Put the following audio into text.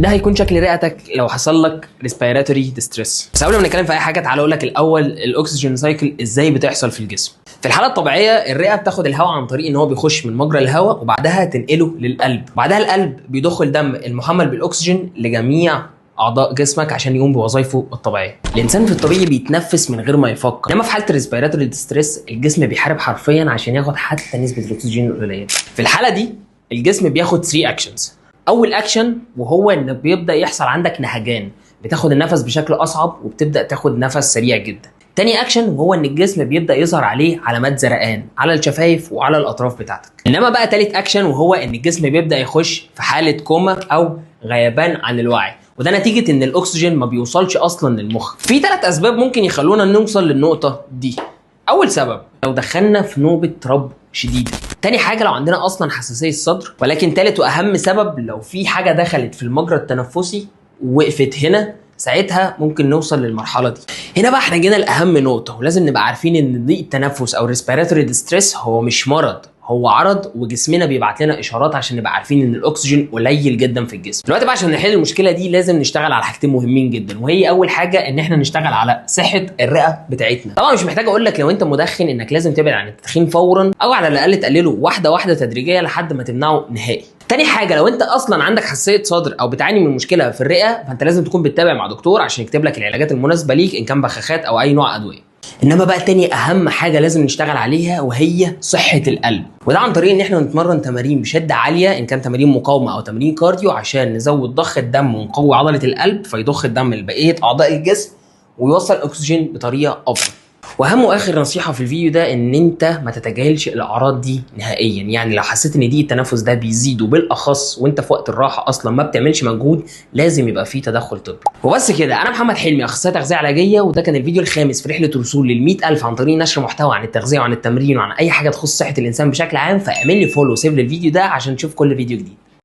ده هيكون شكل رئتك لو حصل لك ريسبيراتوري ديستريس. بس قبل ما نتكلم في اي حاجه تعالى اقول لك الاول الاكسجين سايكل ازاي بتحصل في الجسم. في الحاله الطبيعيه الرئه بتاخد الهواء عن طريق ان هو بيخش من مجرى الهواء وبعدها تنقله للقلب، بعدها القلب بيضخ الدم المحمل بالاكسجين لجميع اعضاء جسمك عشان يقوم بوظائفه الطبيعيه. الانسان في الطبيعي بيتنفس من غير ما يفكر، انما في حاله الريسبيراتوري ديستريس الجسم بيحارب حرفيا عشان ياخد حتى نسبه الاكسجين القليله. في الحاله دي الجسم بياخد 3 اكشنز. اول اكشن وهو ان بيبدا يحصل عندك نهجان، بتاخد النفس بشكل اصعب وبتبدا تاخد نفس سريع جدا. تاني اكشن وهو ان الجسم بيبدا يظهر عليه علامات زرقان على الشفايف وعلى الاطراف بتاعتك. انما بقى تالت اكشن وهو ان الجسم بيبدا يخش في حاله كوما او غيبان عن الوعي، وده نتيجه ان الاكسجين ما بيوصلش اصلا للمخ. في 3 اسباب ممكن يخلونا نوصل للنقطه دي. اول سبب لو دخلنا في نوبه رب شديده، تاني حاجه لو عندنا اصلا حساسيه صدر، ولكن تالت واهم سبب لو في حاجه دخلت في المجرى التنفسي ووقفت هنا، ساعتها ممكن نوصل للمرحله دي. هنا بقى احنا جينا لاهم نقطه، ولازم نبقى عارفين ان ضيق التنفس او ريسبيراتوري ديستريس هو مش مرض، هو عرض، وجسمنا بيبعت لنا اشارات عشان نبقى عارفين ان الاكسجين قليل جدا في الجسم. دلوقتي بقى عشان نحل المشكله دي لازم نشتغل على حاجتين مهمين جدا، وهي اول حاجه ان احنا نشتغل على صحه الرئه بتاعتنا. طبعا مش محتاج اقول لك لو انت مدخن انك لازم تبعد عن التدخين فورا، او على الاقل تقلله واحده واحده تدريجيا لحد ما تمنعه نهائي. تاني حاجه لو انت اصلا عندك حساسيه صدر او بتعاني من مشكله في الرئه، فانت لازم تكون بتتابع مع دكتور عشان يكتب لك العلاجات المناسبه ليك ان كان بخاخات او اي نوع ادويه. انما بقى تاني اهم حاجه لازم نشتغل عليها وهي صحه القلب، وده عن طريق ان احنا نتمرن تمارين بشده عاليه ان كان تمارين مقاومه او تمارين كارديو عشان نزود ضخ الدم ونقوي عضله القلب فيضخ الدم لبقيه اعضاء الجسم ويوصل الاكسجين بطريقه افضل. واهم واخر نصيحه في الفيديو ده ان انت ما تتجاهلش الاعراض دي نهائيا. يعني لو حسيت ان ضيق التنفس ده بيزيد وبالاخص وانت في وقت الراحه اصلا ما بتعملش مجهود، لازم يبقى فيه تدخل طبي. وبس كده، انا محمد حلمي اخصائي تغذيه علاجيه، وده كان الفيديو الخامس في رحله الوصول لل 100,000 عن طريق نشر محتوى عن التغذيه وعن التمرين وعن اي حاجه تخص صحه الانسان بشكل عام. فاعمل لي فولو وسيف للفيديو ده عشان تشوف كل فيديو جديد.